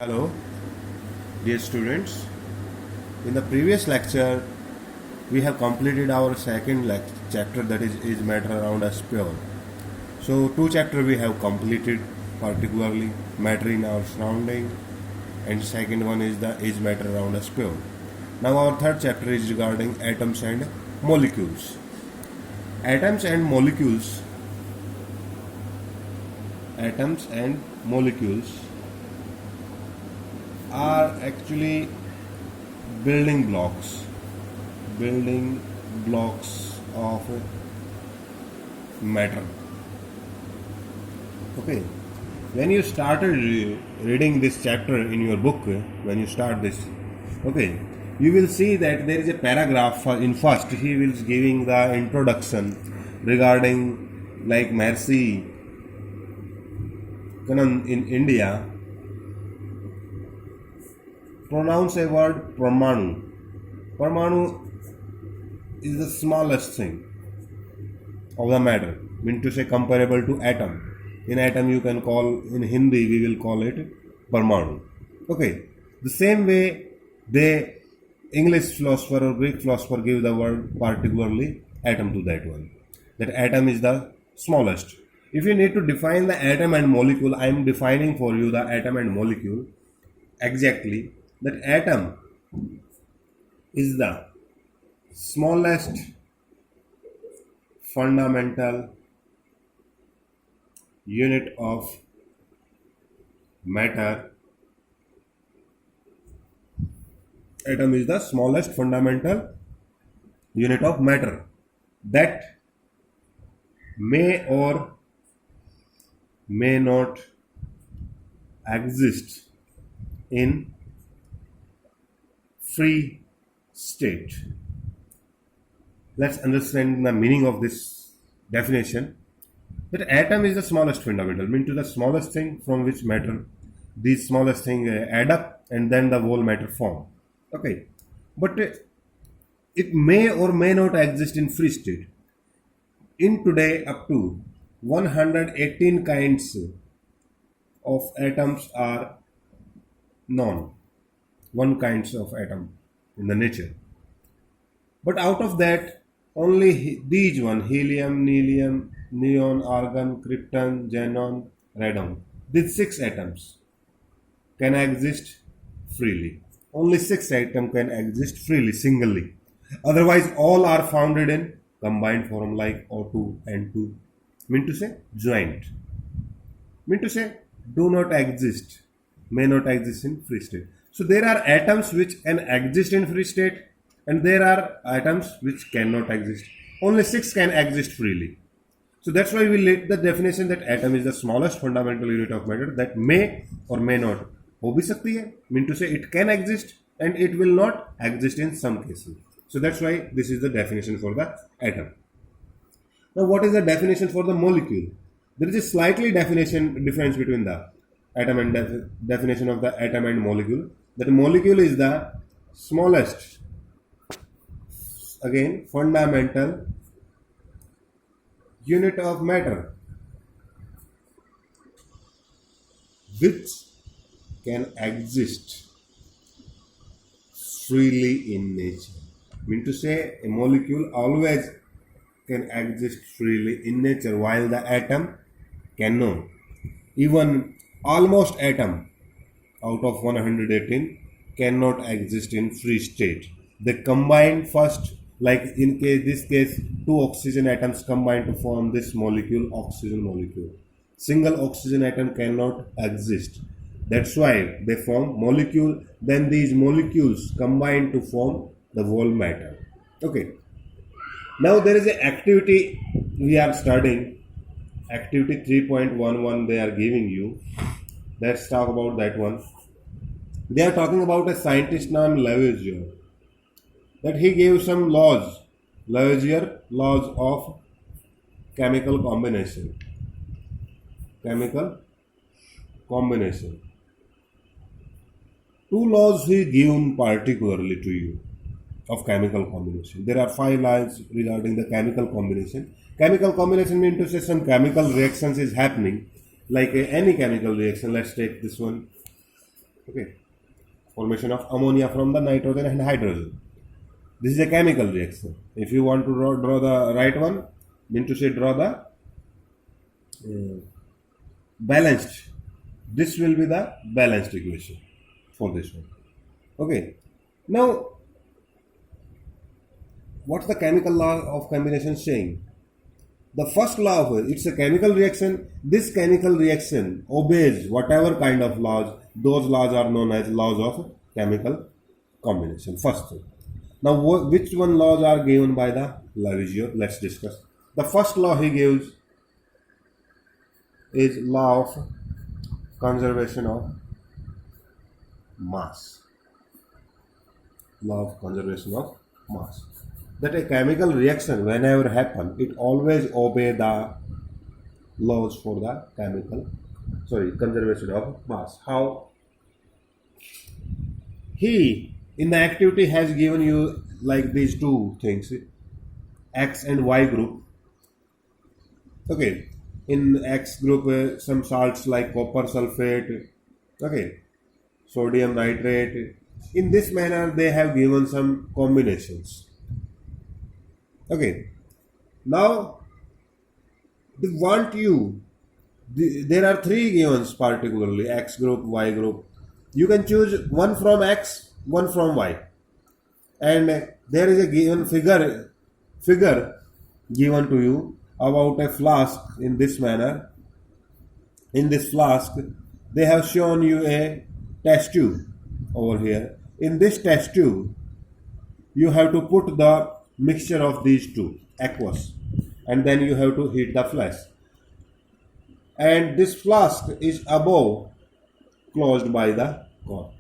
Hello, dear students. In the previous lecture, we have completed our second chapter, that is matter around us pure. So, two chapters we have completed, particularly matter in our surrounding, and second one is matter around us pure. Now, our third chapter is regarding atoms and molecules. Atoms and molecules. Atoms and molecules are actually building blocks of matter. Okay, when you started reading this chapter in your book, when you start this, okay, you will see that there is a paragraph in first. He will giving the introduction regarding like Mercy Kanan in India pronounce a word Parmanu. Parmanu is the smallest thing of the matter, mean to say comparable to atom. In atom you can call, in Hindi we will call it Parmanu. Okay, the same way they English philosopher or Greek philosopher give the word particularly atom to that one. That atom is the smallest. If you need to define the atom and molecule, I am defining for you the atom and molecule exactly. That atom is the smallest fundamental unit of matter. Atom is the smallest fundamental unit of matter that may or may not exist in free state. Let's understand the meaning of this definition. That atom is the smallest fundamental, mean to the smallest thing from which matter, these smallest thing add up and then the whole matter form. Okay, but it may or may not exist in free state. In today, up to 118 kinds of atoms are known. One kinds of atom in the nature. But out of that, only these one, helium, nelium, neon, argon, krypton, xenon, radon, these 6 atoms can exist freely. Only 6 atoms can exist freely, singly. Otherwise, all are founded in combined form like O2, N2. Mean to say joint. Mean to say do not exist, may not exist in free state. So there are atoms which can exist in free state and there are atoms which cannot exist. Only 6 can exist freely. So that's why we let the definition that atom is the smallest fundamental unit of matter that may or may not हो भी सकती है, mean to say it can exist and it will not exist in some cases. So that's why this is the definition for the atom. Now what is the definition for the molecule? There is a slightly difference between the atom and definition of the atom and molecule. That molecule is the smallest, again fundamental unit of matter which can exist freely in nature. Mean to say a molecule always can exist freely in nature while the atom cannot. Even almost atom out of 118 cannot exist in free state. They combine first, like in this case 2 oxygen atoms combine to form this molecule, oxygen molecule. Single oxygen atom cannot exist. That's why they form molecule. Then these molecules combine to form the whole matter. Okay. Now there is an activity we are studying. Activity 3.11 they are giving you. Let's talk about that one. They are talking about a scientist named Lavoisier. That he gave some laws. Lavoisier laws of chemical combination. Chemical combination. 2 laws he given particularly to you of chemical combination. There are 5 laws regarding the chemical combination. Chemical combination means to say some chemical reactions is happening, like any chemical reaction. Let's take this one. Okay, formation of ammonia from the nitrogen and hydrogen. This is a chemical reaction. If you want to draw the right one, mean to say draw the balanced. This will be the balanced equation for this one. Okay. Now, what's the chemical law of combination saying? The first law of it, it's a chemical reaction. This chemical reaction obeys whatever kind of laws. Those laws are known as laws of chemical combination. First thing. Now, which one laws are given by the Lavoisier? Let's discuss. The first law he gives is law of conservation of mass. Law of conservation of mass. That a chemical reaction, whenever happen, it always obey the laws for the conservation of mass. How? He in the activity has given you like these two things, X and Y group. Okay, in X group some salts like copper sulfate, okay, sodium nitrate. In this manner they have given some combinations. Okay, now they want you, there are three givens particularly, X group, Y group. You can choose one from X, one from Y, and there is a given figure given to you about a flask in this manner. In this flask they have shown you a test tube over here. In this test tube you have to put the mixture of these two aqueous, and then you have to heat the flask, and this flask is above closed by the cork.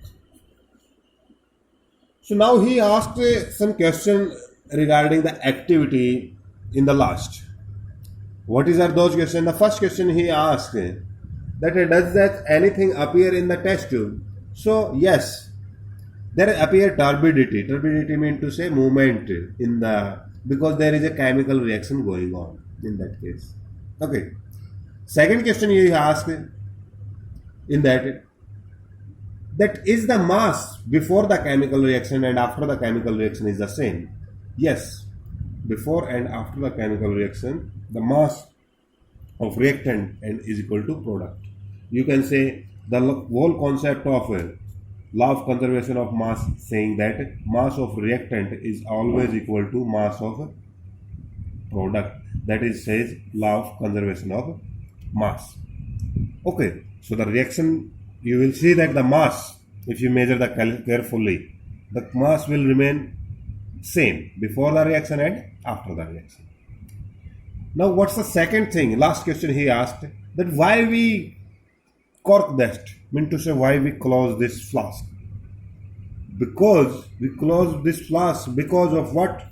So now he asked some question regarding the activity in the last. What are those questions? The first question he asked that does that anything appear in the test tube? So yes, there appear turbidity. Turbidity means to say movement in the, because there is a chemical reaction going on in that case. Okay. Second question he asked in that is the mass before the chemical reaction and after the chemical reaction is the same? Yes, before and after the chemical reaction, the mass of reactant and is equal to product. You can say the whole concept of law of conservation of mass saying that mass of reactant is always equal to mass of product. That is says law of conservation of mass. Okay, so the reaction, you will see that the mass, if you measure the carefully, the mass will remain same before the reaction and after the reaction. Now what's the second thing, last question he asked, that why we cork that, mean to say why we close this flask? Because we close this flask because of what?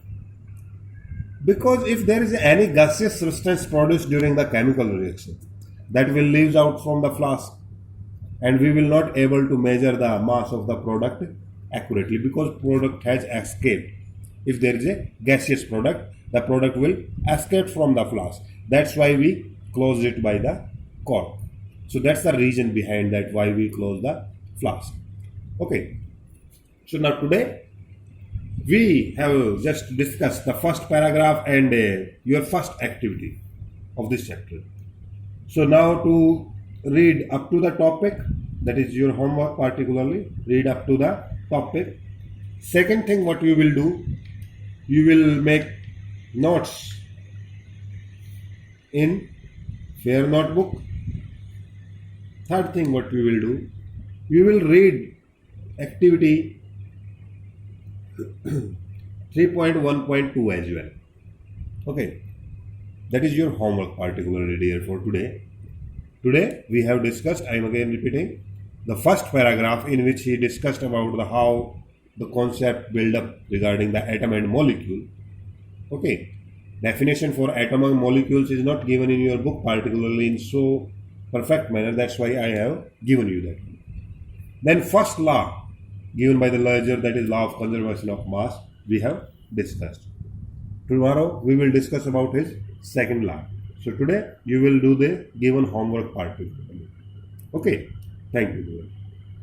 Because if there is any gaseous substance produced during the chemical reaction, that will leave out from the flask, and we will not able to measure the mass of the product accurately because product has escaped. If there is a gaseous product, the product will escape from the flask. That's why we close it by the cork. So that's the reason behind that why we close the flask. Okay. So now today we have just discussed the first paragraph and your first activity of this chapter. So now to read up to the topic, that is your homework particularly, read up to the topic. Second thing what you will do, you will make notes in fair notebook. Third thing what you will do, you will read activity 3.1.2 as well. Okay, that is your homework particularly dear for today. Today we have discussed, I am again repeating, the first paragraph in which he discussed about how the concept build up regarding the atom and molecule. Okay, definition for atom and molecules is not given in your book particularly in so perfect manner, that's why I have given you that. Then first law given by the Lavoisier, that is law of conservation of mass, we have discussed. Tomorrow we will discuss about his second law. So today you will do the given homework particularly. Okay, thank you.